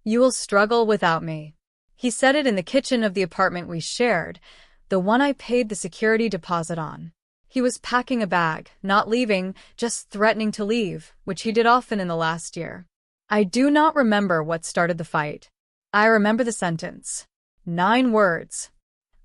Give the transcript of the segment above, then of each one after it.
You will struggle without me. He said it in the kitchen of the apartment we shared, the one I paid the security deposit on. He was packing a bag, not leaving, just threatening to leave, which he did often in the last year. I do not remember what started the fight. I remember the sentence. 9 words.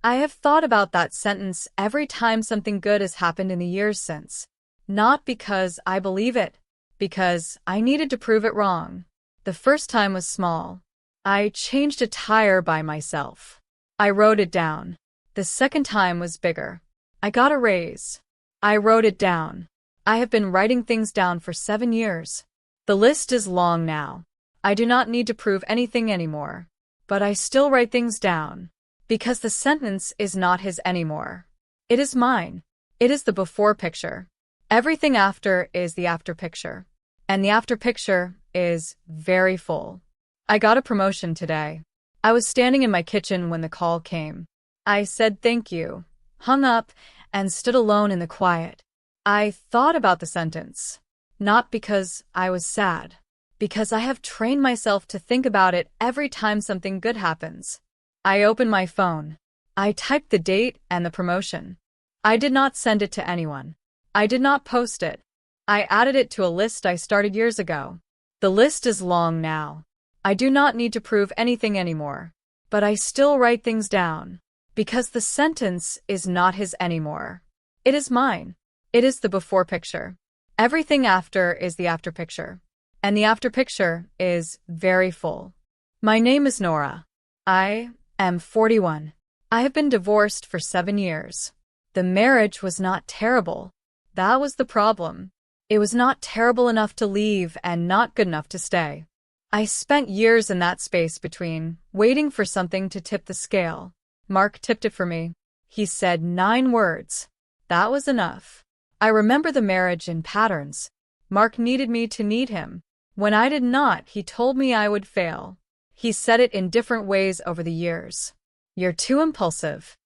I have thought about that sentence every time something good has happened in the years since. Not because I believe it, because I needed to prove it wrong. The first time was small. I changed a tire by myself. I wrote it down. The second time was bigger. I got a raise. I wrote it down. I have been writing things down for 7 years. The list is long now. I do not need to prove anything anymore. But I still write things down. Because the sentence is not his anymore. It is mine. It is the before picture. Everything after is the after picture. And the after picture is very full. I got a promotion today. I was standing in my kitchen when the call came. I said thank you, hung up, and stood alone in the quiet. I thought about the sentence. Not because I was sad. Because I have trained myself to think about it every time something good happens. I opened my phone. I typed the date and the promotion. I did not send it to anyone. I did not post it. I added it to a list I started years ago. The list is long now. I do not need to prove anything anymore. But I still write things down. Because the sentence is not his anymore. It is mine. It is the before picture. Everything after is the after picture. And the after picture is very full. My name is Nora. I am 41. I have been divorced for 7 years. The marriage was not terrible. That was the problem. It was not terrible enough to leave and not good enough to stay. I spent years in that space between, waiting for something to tip the scale. Mark tipped it for me. He said 9 words. That was enough. I remember the marriage in patterns. Mark needed me to need him. When I did not, he told me I would fail. He said it in different ways over the years. You're too impulsive.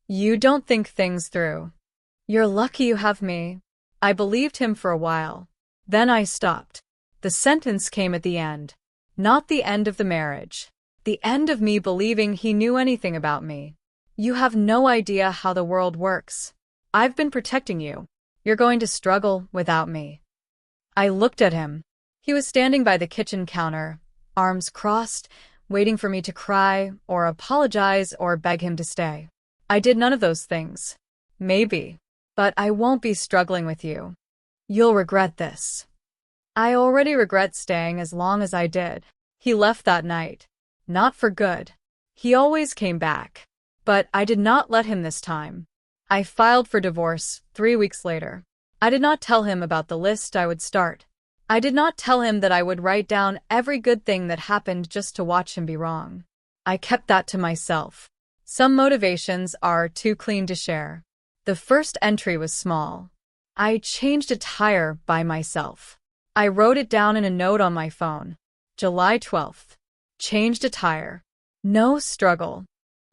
You don't think things through. You're lucky you have me. I believed him for a while. Then I stopped. The sentence came at the end. Not the end of the marriage. The end of me believing he knew anything about me. You have no idea how the world works. I've been protecting you. You're going to struggle without me. I looked at him. He was standing by the kitchen counter, arms crossed, waiting for me to cry or apologize or beg him to stay. I did none of those things. Maybe. But I won't be struggling with you. You'll regret this. I already regret staying as long as I did. He left that night. Not for good. He always came back. But I did not let him this time. I filed for divorce 3 weeks later. I did not tell him about the list I would start. I did not tell him that I would write down every good thing that happened just to watch him be wrong. I kept that to myself. Some motivations are too clean to share. The first entry was small. I changed a tire by myself. I wrote it down in a note on my phone. July 12th. Changed a tire. No struggle.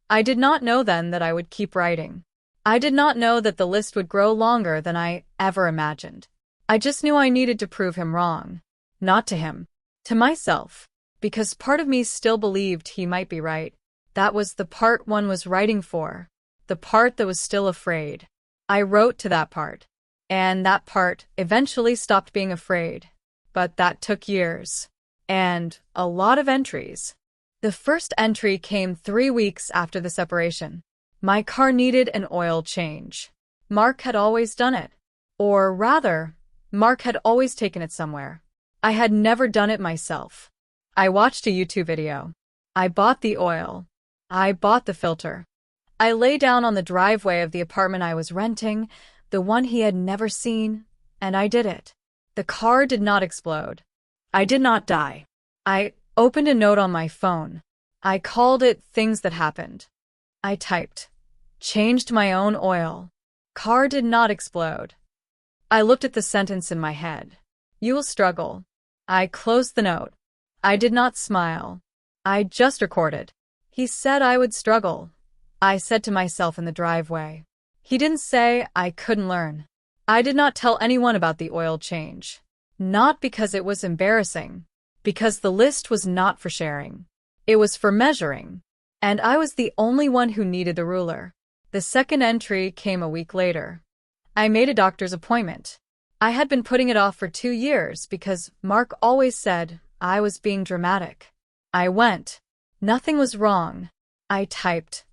I did not know then that I would keep writing. I did not know that the list would grow longer than I ever imagined. I just knew I needed to prove him wrong. Not to him. To myself. Because part of me still believed he might be right. That was the part one was writing for. The part that was still afraid. I wrote to that part. And that part eventually stopped being afraid. But that took years. And a lot of entries. The first entry came 3 weeks after the separation. My car needed an oil change. Mark had always done it. Or rather, Mark had always taken it somewhere. I had never done it myself. I watched a YouTube video. I bought the oil. I bought the filter. I lay down on the driveway of the apartment I was renting, the one he had never seen, and I did it. The car did not explode. I did not die. I opened a note on my phone. I called it Things That Happened. I typed, changed my own oil. Car did not explode. I looked at the sentence in my head. You will struggle. I closed the note. I did not smile. I just recorded. He said I would struggle. I said to myself in the driveway. He didn't say I couldn't learn. I did not tell anyone about the oil change. Not because it was embarrassing. Because the list was not for sharing. It was for measuring. And I was the only one who needed the ruler. The second entry came a week later. I made a doctor's appointment. I had been putting it off for 2 years because Mark always said I was being dramatic. I went. Nothing was wrong. I typed.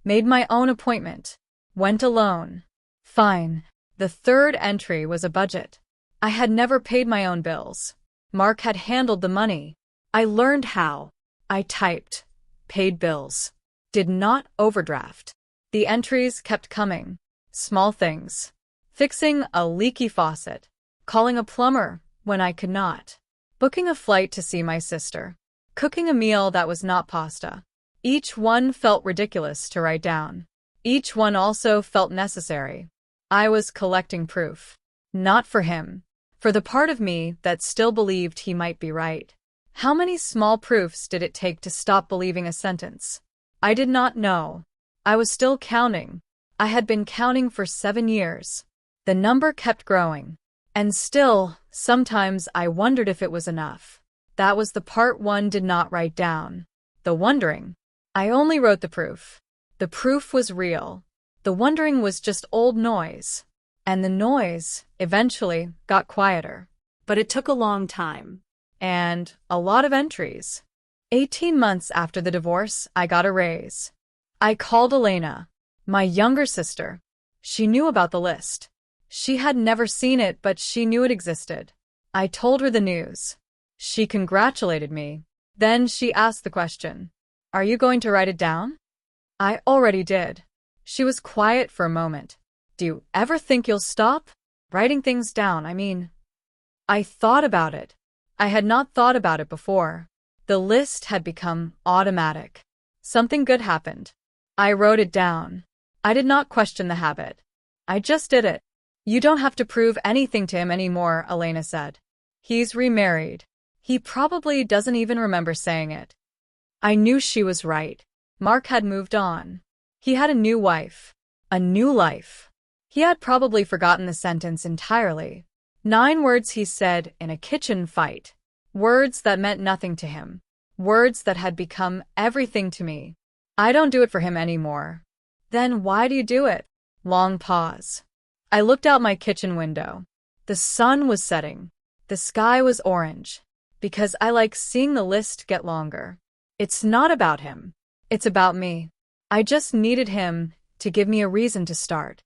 Made my own appointment. Went alone. Fine. The third entry was a budget. I had never paid my own bills. Mark had handled the money. I learned how. I typed. Paid bills. Did not overdraft. The entries kept coming. Small things. Fixing a leaky faucet. Calling a plumber when I could not. Booking a flight to see my sister. Cooking a meal that was not pasta. Each one felt ridiculous to write down. Each one also felt necessary. I was collecting proof. Not for him. For the part of me that still believed he might be right. How many small proofs did it take to stop believing a sentence? I did not know. I was still counting. I had been counting for 7 years. The number kept growing. And still, sometimes I wondered if it was enough. That was the part one did not write down. The wondering. I only wrote the proof. The proof was real. The wondering was just old noise. And the noise, eventually, got quieter. But it took a long time. And a lot of entries. 18 months after the divorce, I got a raise. I called Elena, my younger sister. She knew about the list. She had never seen it, but she knew it existed. I told her the news. She congratulated me. Then she asked the question, "Are you going to write it down?" I already did. She was quiet for a moment. "Do you ever think you'll stop writing things down? I thought about it. I had not thought about it before. The list had become automatic. Something good happened. I wrote it down. I did not question the habit. I just did it. You don't have to prove anything to him anymore, Elena said. He's remarried. He probably doesn't even remember saying it. I knew she was right. Mark had moved on. He had a new wife. A new life. He had probably forgotten the sentence entirely. 9 words he said in a kitchen fight. Words that meant nothing to him. Words that had become everything to me. I don't do it for him anymore. Then why do you do it? Long pause. I looked out my kitchen window. The sun was setting. The sky was orange. Because I like seeing the list get longer. It's not about him. It's about me. I just needed him to give me a reason to start.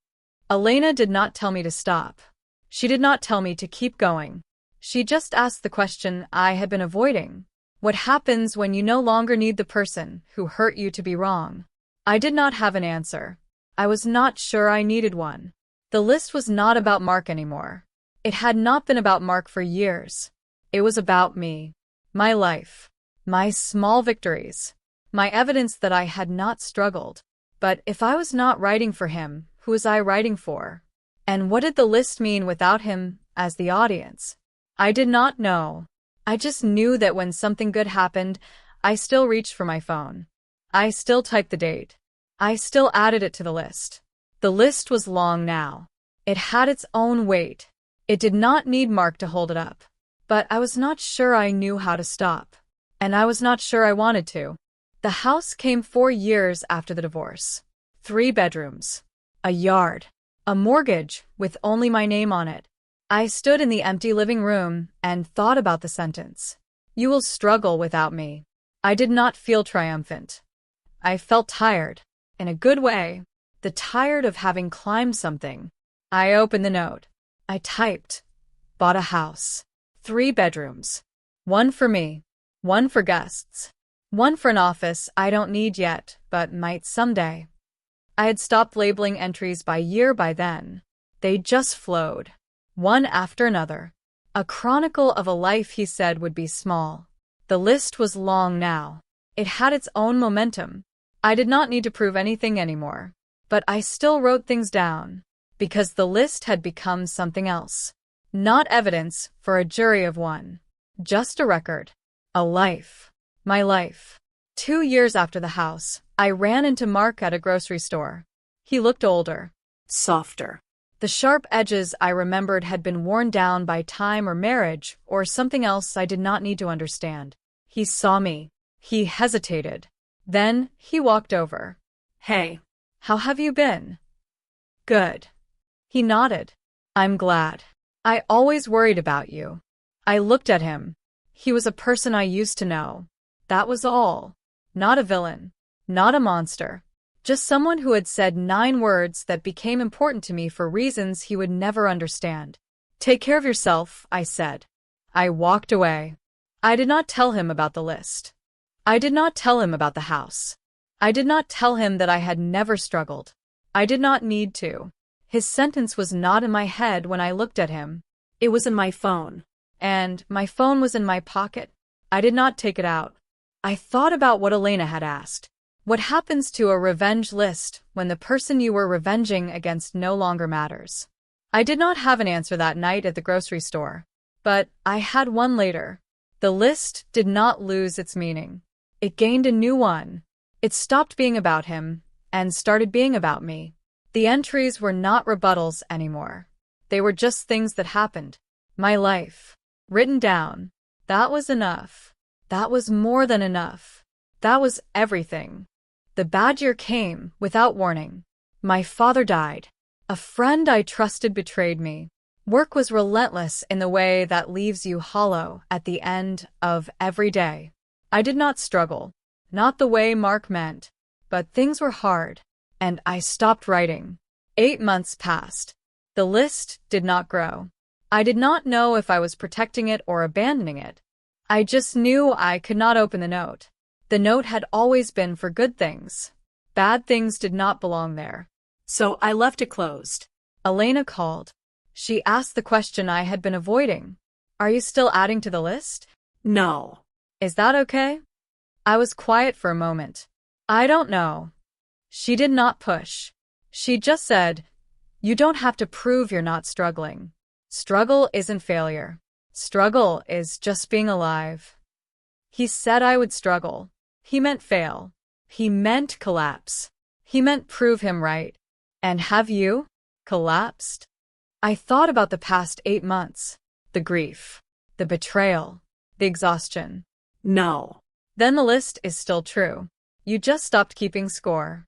Elena did not tell me to stop. She did not tell me to keep going. She just asked the question I had been avoiding. What happens when you no longer need the person who hurt you to be wrong? I did not have an answer. I was not sure I needed one. The list was not about Mark anymore. It had not been about Mark for years. It was about me. My life. My small victories. My evidence that I had not struggled. But if I was not writing for him, who was I writing for? And what did the list mean without him as the audience? I did not know. I just knew that when something good happened, I still reached for my phone. I still typed the date. I still added it to the list. The list was long now. It had its own weight. It did not need Mark to hold it up. But I was not sure I knew how to stop. And I was not sure I wanted to. The house came 4 years after the divorce. 3 bedrooms. A yard. A mortgage with only my name on it. I stood in the empty living room and thought about the sentence. You will struggle without me. I did not feel triumphant. I felt tired. In a good way. The tired of having climbed something. I opened the note. I typed. Bought a house. 3 bedrooms. 1 for me. 1 for guests. 1 for an office I don't need yet, but might someday. I had stopped labeling entries by year by then. They just flowed. One after another. A chronicle of a life he said would be small. The list was long now. It had its own momentum. I did not need to prove anything anymore. But I still wrote things down. Because the list had become something else. Not evidence for a jury of one. Just a record. A life. My life. 2 years after the house, I ran into Mark at a grocery store. He looked older. Softer. The sharp edges I remembered had been worn down by time or marriage or something else I did not need to understand. He saw me. He hesitated. Then he walked over. Hey, how have you been? Good. He nodded. I'm glad. I always worried about you. I looked at him. He was a person I used to know. That was all. Not a villain. Not a monster. Just someone who had said 9 words that became important to me for reasons he would never understand. Take care of yourself, I said. I walked away. I did not tell him about the list. I did not tell him about the house. I did not tell him that I had never struggled. I did not need to. His sentence was not in my head when I looked at him. It was in my phone. And my phone was in my pocket. I did not take it out. I thought about what Elena had asked. What happens to a revenge list when the person you were revenging against no longer matters? I did not have an answer that night at the grocery store, but I had one later. The list did not lose its meaning. It gained a new one. It stopped being about him and started being about me. The entries were not rebuttals anymore. They were just things that happened. My life. Written down. That was enough. That was more than enough. That was everything. The bad year came without warning. My father died. A friend I trusted betrayed me. Work was relentless in the way that leaves you hollow at the end of every day. I did not struggle. Not the way Mark meant. But things were hard. And I stopped writing. 8 months passed. The list did not grow. I did not know if I was protecting it or abandoning it. I just knew I could not open the note. The note had always been for good things. Bad things did not belong there. So I left it closed. Elena called. She asked the question I had been avoiding. Are you still adding to the list? No. Is that okay? I was quiet for a moment. I don't know. She did not push. She just said, you don't have to prove you're not struggling. Struggle isn't failure. Struggle is just being alive. He said I would struggle. He meant fail. He meant collapse. He meant prove him right. And have you collapsed? I thought about the past 8 months. The grief. The betrayal. The exhaustion. No. Then the list is still true. You just stopped keeping score.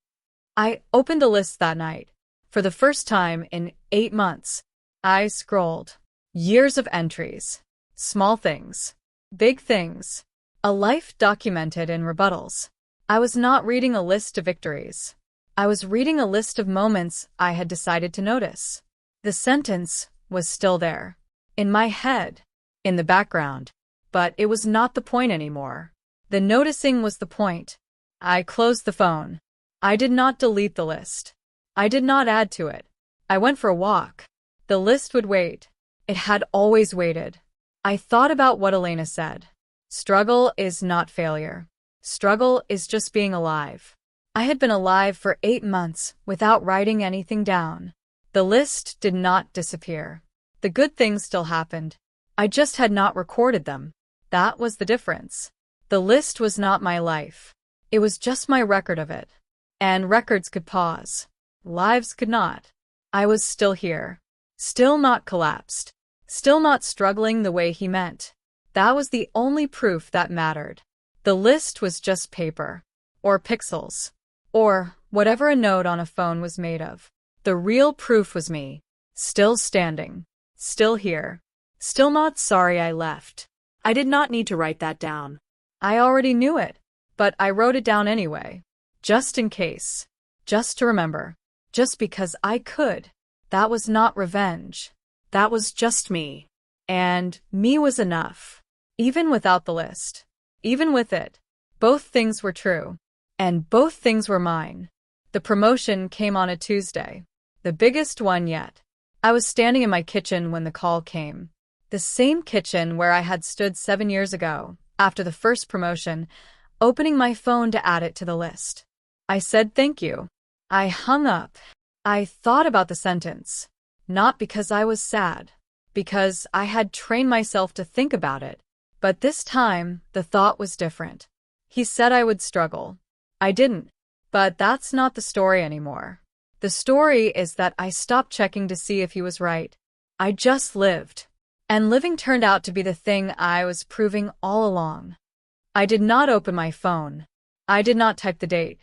I opened the list that night. For the first time in 8 months, I scrolled. Years of entries. Small things. Big things. A life documented in rebuttals. I was not reading a list of victories. I was reading a list of moments I had decided to notice. The sentence was still there. In my head. In the background. But it was not the point anymore. The noticing was the point. I closed the phone. I did not delete the list. I did not add to it. I went for a walk. The list would wait. It had always waited. I thought about what Elena said. Struggle is not failure. Struggle is just being alive. I had been alive for 8 months without writing anything down. The list did not disappear. The good things still happened. I just had not recorded them. That was the difference. The list was not my life. It was just my record of it. And records could pause. Lives could not. I was still here. Still not collapsed. Still not struggling the way he meant. That was the only proof that mattered. The list was just paper. Or pixels. Or whatever a note on a phone was made of. The real proof was me. Still standing. Still here. Still not sorry I left. I did not need to write that down. I already knew it. But I wrote it down anyway. Just in case. Just to remember. Just because I could. That was not revenge. That was just me. And me was enough. Even without the list. Even with it. Both things were true. And both things were mine. The promotion came on a Tuesday. The biggest one yet. I was standing in my kitchen when the call came. The same kitchen where I had stood 7 years ago, after the first promotion, opening my phone to add it to the list. I said thank you. I hung up. I thought about the sentence. Not because I was sad. Because I had trained myself to think about it. But this time, the thought was different. He said I would struggle. I didn't. But that's not the story anymore. The story is that I stopped checking to see if he was right. I just lived. And living turned out to be the thing I was proving all along. I did not open my phone. I did not type the date.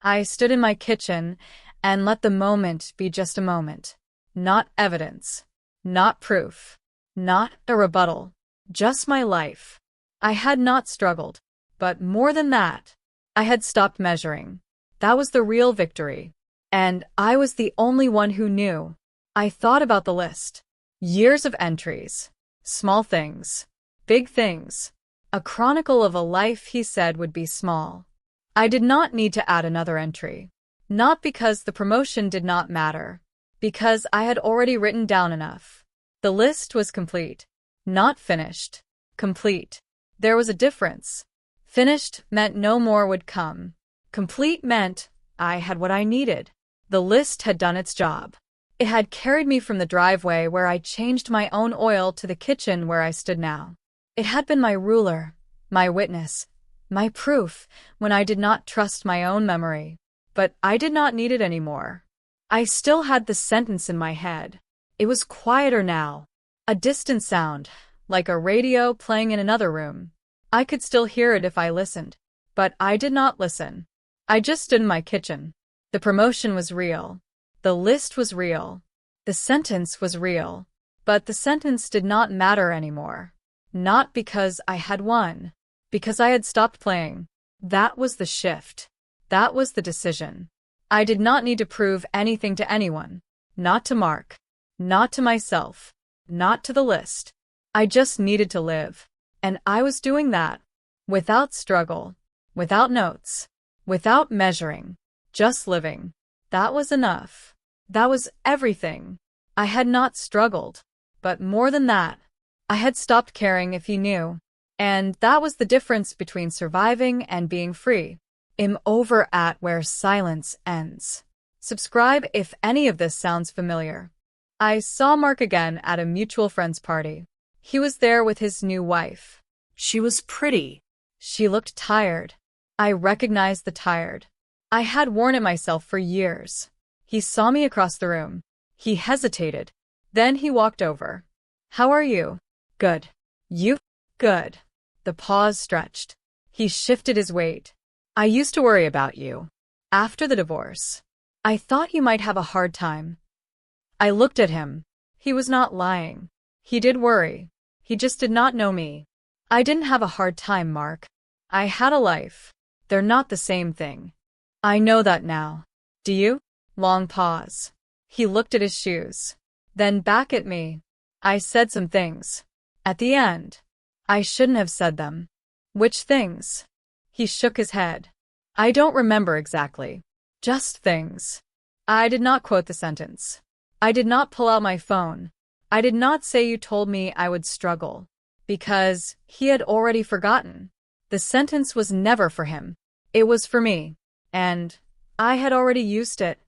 I stood in my kitchen and let the moment be just a moment. Not evidence. Not proof. Not a rebuttal. Just my life. I had not struggled. But more than that, I had stopped measuring. That was the real victory. And I was the only one who knew. I thought about the list. Years of entries. Small things. Big things. A chronicle of a life he said would be small. I did not need to add another entry. Not because the promotion did not matter. Because I had already written down enough. The list was complete. Not finished. Complete. There was a difference. Finished meant no more would come. Complete meant I had what I needed. The list had done its job. It had carried me from the driveway where I changed my own oil to the kitchen where I stood now. It had been my ruler, my witness, my proof when I did not trust my own memory. But I did not need it anymore. I still had the sentence in my head. It was quieter now. A distant sound, like a radio playing in another room. I could still hear it if I listened. But I did not listen. I just stood in my kitchen. The promotion was real. The list was real. The sentence was real. But the sentence did not matter anymore. Not because I had won. Because I had stopped playing. That was the shift. That was the decision. I did not need to prove anything to anyone. Not to Mark. Not to myself. Not to the list. I just needed to live. And I was doing that. Without struggle. Without notes. Without measuring. Just living. That was enough. That was everything. I had not struggled. But more than that, I had stopped caring if he knew. And that was the difference between surviving and being free. I'm over at where silence ends. Subscribe if any of this sounds familiar. I saw Mark again at a mutual friend's party. He was there with his new wife. She was pretty. She looked tired. I recognized the tired. I had worn it myself for years. He saw me across the room. He hesitated. Then he walked over. How are you? Good. You? Good. The pause stretched. He shifted his weight. I used to worry about you. After the divorce. I thought you might have a hard time. I looked at him. He was not lying. He did worry. He just did not know me. I didn't have a hard time, Mark. I had a life. They're not the same thing. I know that now. Do you? Long pause. He looked at his shoes. Then back at me. I said some things. At the end. I shouldn't have said them. Which things? He shook his head. I don't remember exactly. Just things. I did not quote the sentence. I did not pull out my phone. I did not say you told me I would struggle. Because he had already forgotten. The sentence was never for him. It was for me. And I had already used it.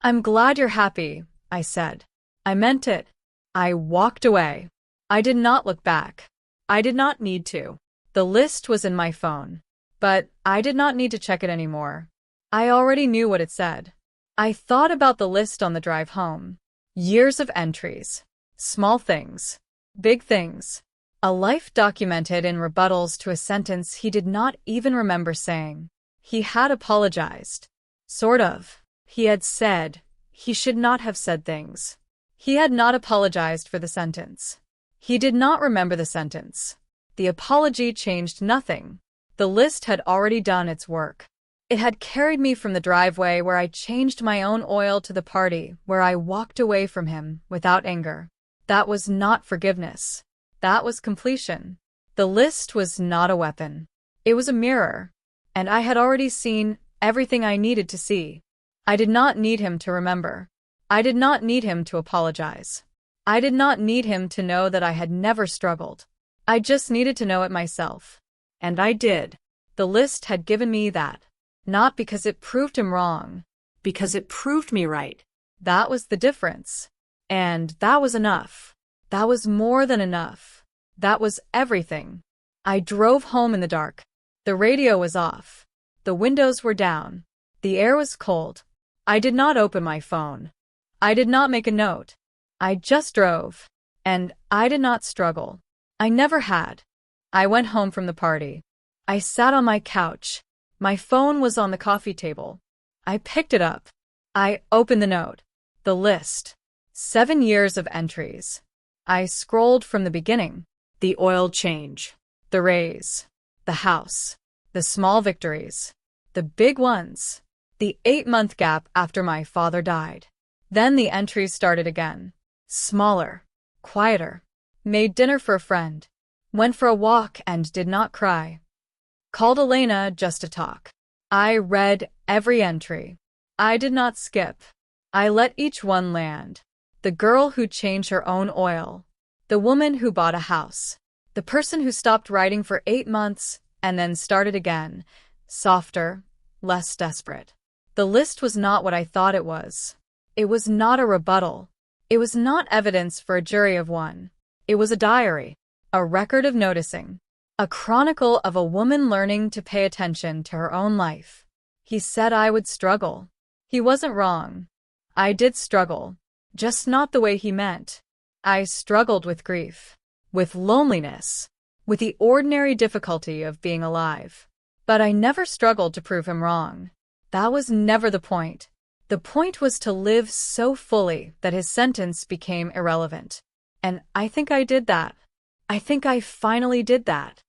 I'm glad you're happy, I said. I meant it. I walked away. I did not look back. I did not need to. The list was in my phone. But I did not need to check it anymore. I already knew what it said. I thought about the list on the drive home. Years of entries. Small things. Big things. A life documented in rebuttals to a sentence he did not even remember saying. He had apologized. Sort of. He had said he should not have said things. He had not apologized for the sentence. He did not remember the sentence. The apology changed nothing. The list had already done its work. It had carried me from the driveway where I changed my own oil to the party where I walked away from him without anger. That was not forgiveness. That was completion. The list was not a weapon. It was a mirror. And I had already seen everything I needed to see. I did not need him to remember. I did not need him to apologize. I did not need him to know that I had never struggled. I just needed to know it myself. And I did. The list had given me that. Not because it proved him wrong. Because it proved me right. That was the difference. And that was enough. That was more than enough. That was everything. I drove home in the dark. The radio was off. The windows were down. The air was cold. I did not open my phone. I did not make a note. I just drove. And I did not struggle. I never had. I went home from the party. I sat on my couch. My phone was on the coffee table. I picked it up. I opened the note. The list. 7 years of entries. I scrolled from the beginning. The oil change. The raise. The house. The small victories. The big ones. The 8-month gap after my father died. Then the entries started again. Smaller. Quieter. Made dinner for a friend. Went for a walk and did not cry. Called Elena just to talk. I read every entry. I did not skip. I let each one land. The girl who changed her own oil. The woman who bought a house. The person who stopped writing for 8 months and then started again. Softer, less desperate. The list was not what I thought it was. It was not a rebuttal. It was not evidence for a jury of one. It was a diary. A record of noticing. A chronicle of a woman learning to pay attention to her own life. He said I would struggle. He wasn't wrong. I did struggle. Just not the way he meant. I struggled with grief. With loneliness. With the ordinary difficulty of being alive. But I never struggled to prove him wrong. That was never the point. The point was to live so fully that his sentence became irrelevant. And I think I did that. I think I finally did that.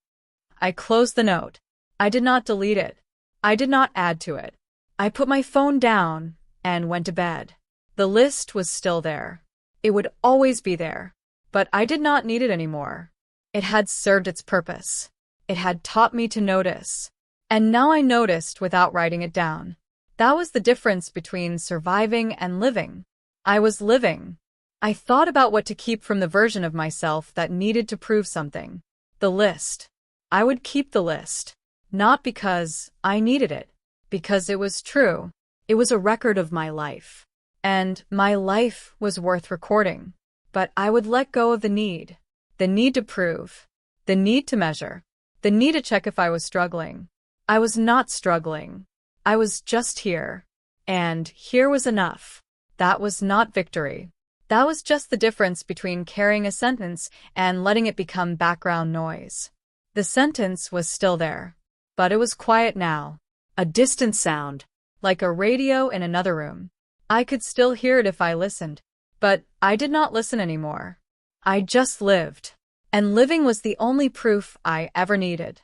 I closed the note. I did not delete it. I did not add to it. I put my phone down and went to bed. The list was still there. It would always be there. But I did not need it anymore. It had served its purpose. It had taught me to notice. And now I noticed without writing it down. That was the difference between surviving and living. I was living. I thought about what to keep from the version of myself that needed to prove something. The list. I would keep the list. Not because I needed it. Because it was true. It was a record of my life. And my life was worth recording. But I would let go of the need. The need to prove. The need to measure. The need to check if I was struggling. I was not struggling. I was just here. And here was enough. That was not victory. That was just the difference between carrying a sentence and letting it become background noise. The sentence was still there. But it was quiet now. A distant sound. Like a radio in another room. I could still hear it if I listened. But I did not listen anymore. I just lived. And living was the only proof I ever needed.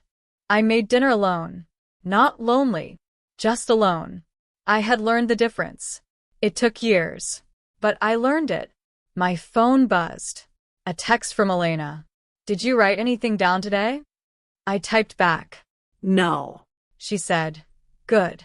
I made dinner alone. Not lonely. Just alone. I had learned the difference. It took years. But I learned it. My phone buzzed. A text from Elena. Did you write anything down today? I typed back. No. She said. Good.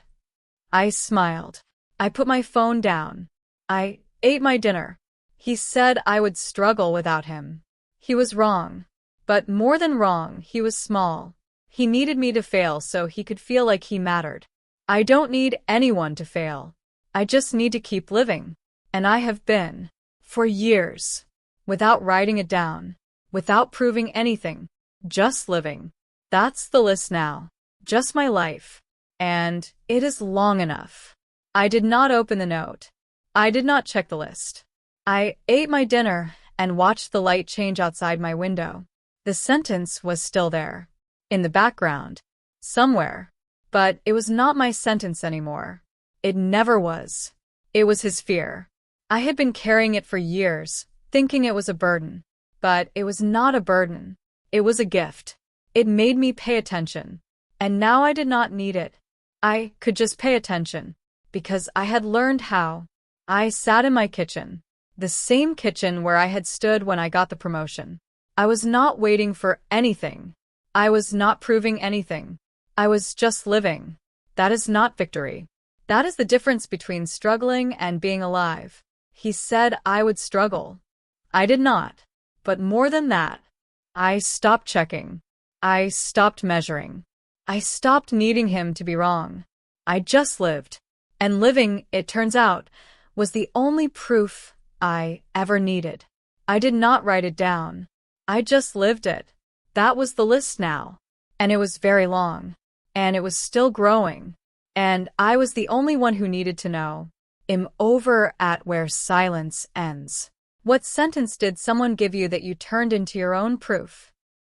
I smiled. I put my phone down. I ate my dinner. He said I would struggle without him. He was wrong. But more than wrong, he was small. He needed me to fail so he could feel like he mattered. I don't need anyone to fail. I just need to keep living. And I have been. For years. Without writing it down. Without proving anything. Just living. That's the list now. Just my life. And it is long enough. I did not open the note. I did not check the list. I ate my dinner and watched the light change outside my window. The sentence was still there. In the background. Somewhere. But it was not my sentence anymore. It never was. It was his fear. I had been carrying it for years, thinking it was a burden. But it was not a burden. It was a gift. It made me pay attention. And now I did not need it. I could just pay attention. Because I had learned how. I sat in my kitchen. The same kitchen where I had stood when I got the promotion. I was not waiting for anything. I was not proving anything. I was just living. That is not victory. That is the difference between struggling and being alive. He said I would struggle. I did not. But more than that, I stopped checking. I stopped measuring. I stopped needing him to be wrong. I just lived. And living, it turns out, was the only proof I ever needed. I did not write it down. I just lived it. That was the list now. And it was very long. And it was still growing. And I was the only one who needed to know. I'm over at where silence ends. What sentence did someone give you that you turned into your own proof?